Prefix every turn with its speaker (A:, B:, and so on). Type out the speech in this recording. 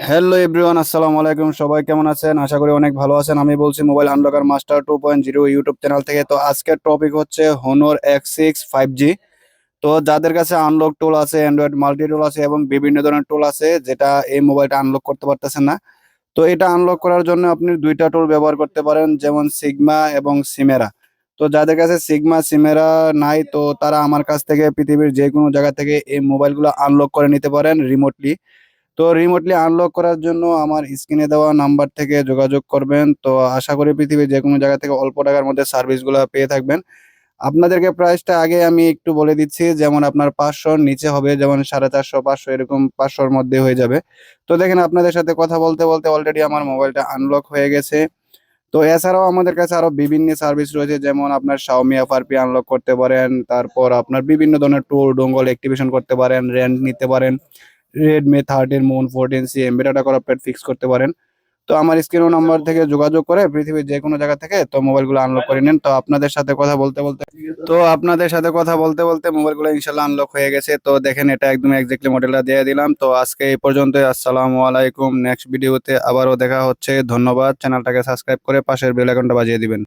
A: Hello everyone, আসসালামু আলাইকুম। সবাই কেমন আছেন? আশা করি অনেক ভালো আছেন। আমি বলছি mobile unlocker master 2.0 YouTube channel থেকে। তো আজকের টপিক হচ্ছে হনর X6 5G। তো যাদের কাছে আনলক টুল আছে, অ্যান্ড্রয়েড মাল্টি টুল আছে এবং বিভিন্ন ধরনের টুল আছে যেটা এই মোবাইলটা আনলক করতে পারতেছেন না, তো এটা আনলক করার জন্য আপনি দুইটা টুল ব্যবহার করতে পারেন, যেমন সিগমা এবং সিমেরা। তো যাদের কাছে সিগমা সিমেরা নাই, তো তারা আমার কাছ থেকে পৃথিবীর যে কোনো জায়গা থেকে এই মোবাইলগুলো আনলক করে নিতে পারেন রিমোটলি। তো রিমোটলি আনলক করার জন্য আমার স্ক্রিনে দেওয়া নাম্বার থেকে যোগাযোগ করবেন। তো আশা করি পৃথিবীর যে কোনো জায়গা থেকে অল্প টাকার মধ্যে সার্ভিসগুলো পেয়ে থাকবেন। আপনাদেরকে প্রাইসটা আগে আমি একটু বলে দিচ্ছি, যেমন আপনার 500-র নিচে হবে, যেমন 450, 500, এরকম 500-র মধ্যে হয়ে যাবে। তো দেখেন, আপনাদের সাথে কথা বলতে বলতে অলরেডি আমার মোবাইলটা আনলক হয়ে গেছে। তো এছাড়াও আমাদের কাছে আরো বিভিন্ন সার্ভিস রয়েছে, যেমন আপনার Xiaomi FRP আনলক করতে পারেন, তারপর আপনার বিভিন্ন ধরনের টুল ডোঙ্গল অ্যাক্টিভেশন করতে পারেন, র্যান্ড নিতে পারেন, Redmi 13 Moon 14C MB data করা প্লেট ফিক্স করতে পারেন। তো আমার স্ক্রিন নাম্বার থেকে যোগাযোগ করে পৃথিবীর যে কোনো জায়গা থেকে তো মোবাইলগুলো আনলক করে নেন। তো আপনাদের সাথে কথা বলতে বলতে মোবাইলগুলো ইনশাল্লাহ আনলক হয়ে গেছে। তো দেখেন, এটা একদম এক্স্যাক্টলি মডেলটা দিয়ে দিলাম। তো আজকে এই পর্যন্ত, আসসালামু আলাইকুম। নেক্সট ভিডিওতে আবারও দেখা হচ্ছে। ধন্যবাদ। চ্যানেলটাকে সাবস্ক্রাইব করে পাশের বেল আইকনটা বাজিয়ে দিবেন।